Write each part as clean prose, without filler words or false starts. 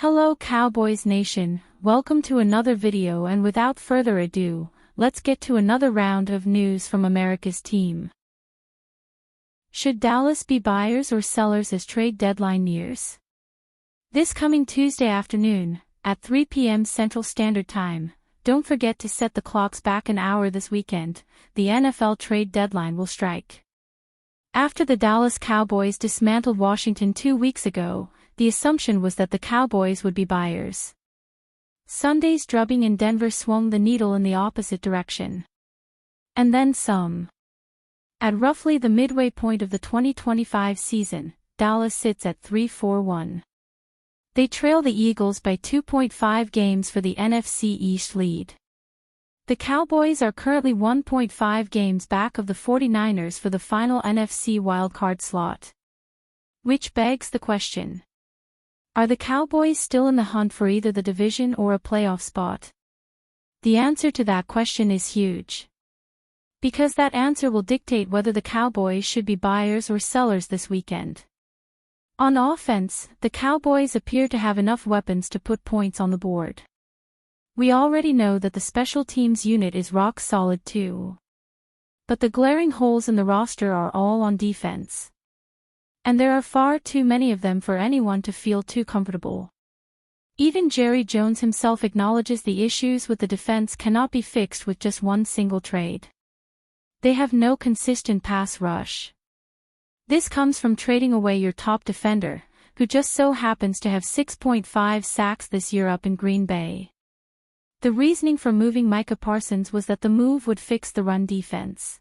Hello Cowboys Nation, welcome to another video, and without further ado, let's get to another round of news from America's team. Should Dallas be buyers or sellers as trade deadline nears? This coming Tuesday afternoon, at 3 p.m. Central Standard Time, don't forget to set the clocks back an hour this weekend, the NFL trade deadline will strike. After the Dallas Cowboys dismantled Washington 2 weeks ago, the assumption was that the Cowboys would be buyers. Sunday's drubbing in Denver swung the needle in the opposite direction. And then some. At roughly the midway point of the 2025 season, Dallas sits at 3-4-1. They trail the Eagles by 2.5 games for the NFC East lead. The Cowboys are currently 1.5 games back of the 49ers for the final NFC wildcard slot. Which begs the question: are the Cowboys still in the hunt for either the division or a playoff spot? The answer to that question is huge. Because that answer will dictate whether the Cowboys should be buyers or sellers this weekend. On offense, the Cowboys appear to have enough weapons to put points on the board. We already know that the special teams unit is rock solid too. But the glaring holes in the roster are all on defense. And there are far too many of them for anyone to feel too comfortable. Even Jerry Jones himself acknowledges the issues with the defense cannot be fixed with just one single trade. They have no consistent pass rush. This comes from trading away your top defender, who just so happens to have 6.5 sacks this year up in Green Bay. The reasoning for moving Micah Parsons was that the move would fix the run defense.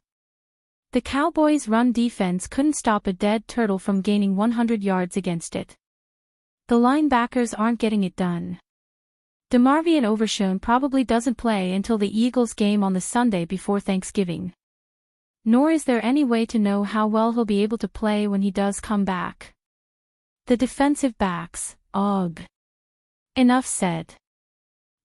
The Cowboys' run defense couldn't stop a dead turtle from gaining 100 yards against it. The linebackers aren't getting it done. DeMarvion Overshown probably doesn't play until the Eagles game on the Sunday before Thanksgiving. Nor is there any way to know how well he'll be able to play when he does come back. The defensive backs, ugh. Enough said.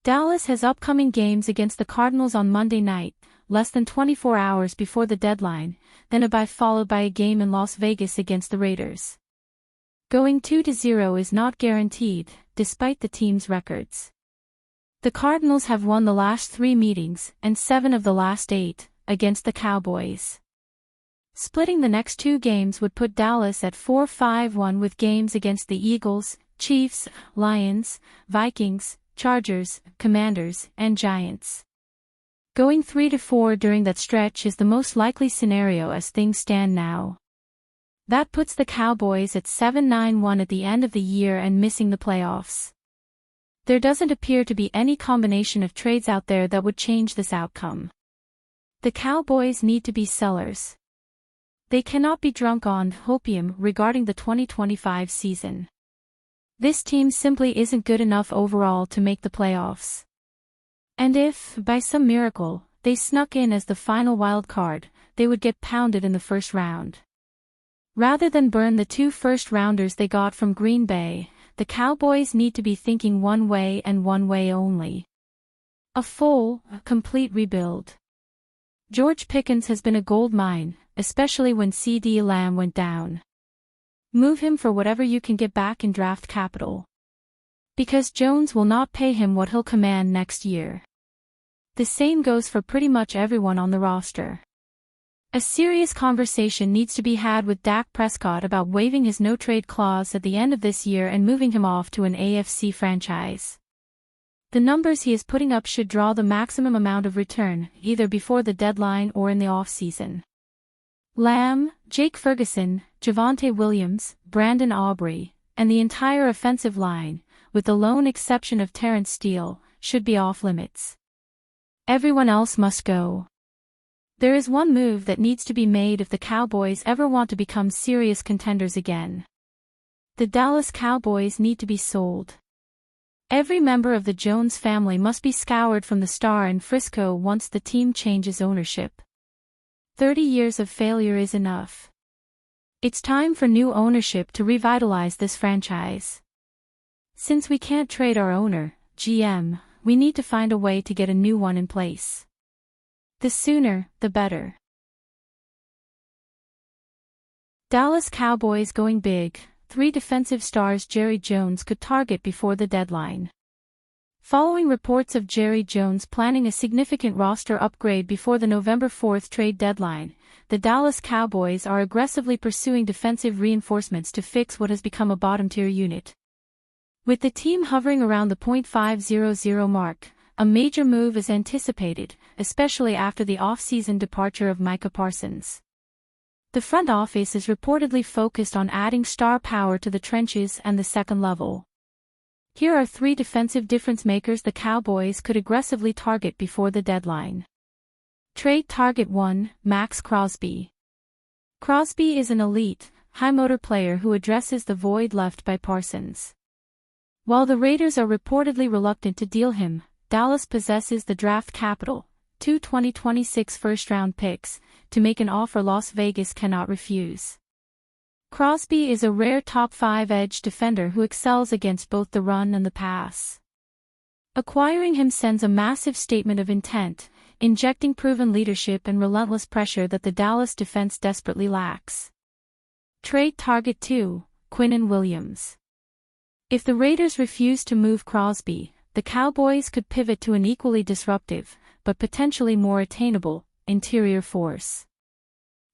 Dallas has upcoming games against the Cardinals on Monday night, less than 24 hours before the deadline, then a bye followed by a game in Las Vegas against the Raiders. Going 2-0 is not guaranteed, despite the team's records. The Cardinals have won the last 3 meetings, and 7 of the last 8, against the Cowboys. Splitting the next 2 games would put Dallas at 4-5-1 with games against the Eagles, Chiefs, Lions, Vikings, Chargers, Commanders, and Giants. Going 3-4 during that stretch is the most likely scenario as things stand now. That puts the Cowboys at 7-9-1 at the end of the year and missing the playoffs. There doesn't appear to be any combination of trades out there that would change this outcome. The Cowboys need to be sellers. They cannot be drunk on opium regarding the 2025 season. This team simply isn't good enough overall to make the playoffs. And if, by some miracle, they snuck in as the final wild card, they would get pounded in the first round. Rather than burn the 2 first-rounders they got from Green Bay, the Cowboys need to be thinking one way and one way only. A full, complete rebuild. George Pickens has been a gold mine, especially when CeeDee Lamb went down. Move him for whatever you can get back in draft capital. Because Jones will not pay him what he'll command next year. The same goes for pretty much everyone on the roster. A serious conversation needs to be had with Dak Prescott about waiving his no-trade clause at the end of this year and moving him off to an AFC franchise. The numbers he is putting up should draw the maximum amount of return, either before the deadline or in the off-season. Lamb, Jake Ferguson, Javonte Williams, Brandon Aubrey, and the entire offensive line, with the lone exception of Terrence Steele, should be off-limits. Everyone else must go. There is one move that needs to be made if the Cowboys ever want to become serious contenders again. The Dallas Cowboys need to be sold. Every member of the Jones family must be scoured from the star in Frisco once the team changes ownership. 30 years of failure is enough. It's time for new ownership to revitalize this franchise. Since we can't trade our owner, GM, we need to find a way to get a new one in place. The sooner, the better. Dallas Cowboys going big, 3 defensive stars Jerry Jones could target before the deadline. Following reports of Jerry Jones planning a significant roster upgrade before the November 4 trade deadline, the Dallas Cowboys are aggressively pursuing defensive reinforcements to fix what has become a bottom-tier unit. With the team hovering around the .500 mark, a major move is anticipated, especially after the off-season departure of Micah Parsons. The front office is reportedly focused on adding star power to the trenches and the second level. Here are 3 defensive difference-makers the Cowboys could aggressively target before the deadline. Trade target 1, Max Crosby. Crosby is an elite, high-motor player who addresses the void left by Parsons. While the Raiders are reportedly reluctant to deal him, Dallas possesses the draft capital, 2 2026 first-round picks, to make an offer Las Vegas cannot refuse. Crosby is a rare top-5 edge defender who excels against both the run and the pass. Acquiring him sends a massive statement of intent, injecting proven leadership and relentless pressure that the Dallas defense desperately lacks. Trade target 2, Quinnen Williams. If the Raiders refuse to move Crosby, the Cowboys could pivot to an equally disruptive, but potentially more attainable, interior force.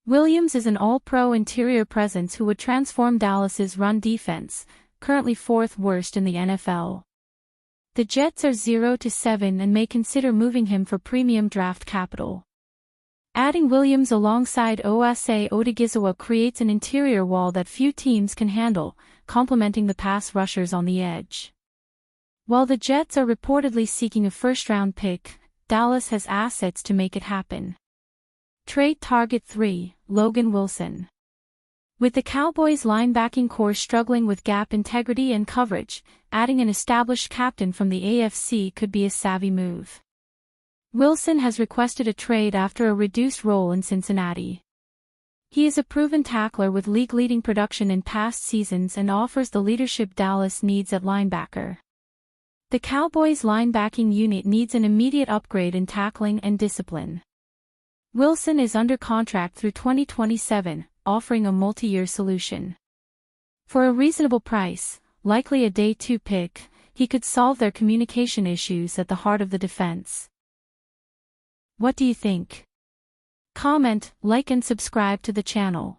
Williams is an all-pro interior presence who would transform Dallas's run defense, currently 4th worst in the NFL. The Jets are 0-7 and may consider moving him for premium draft capital. Adding Williams alongside Osa Odigizua creates an interior wall that few teams can handle, complementing the pass rushers on the edge. While the Jets are reportedly seeking a first-round pick, Dallas has assets to make it happen. Trade target 3, Logan Wilson. With the Cowboys' linebacking core struggling with gap integrity and coverage, adding an established captain from the AFC could be a savvy move. Wilson has requested a trade after a reduced role in Cincinnati. He is a proven tackler with league-leading production in past seasons and offers the leadership Dallas needs at linebacker. The Cowboys' linebacking unit needs an immediate upgrade in tackling and discipline. Wilson is under contract through 2027, offering a multi-year solution. For a reasonable price, likely a day 2 pick, he could solve their communication issues at the heart of the defense. What do you think? Comment, like and subscribe to the channel.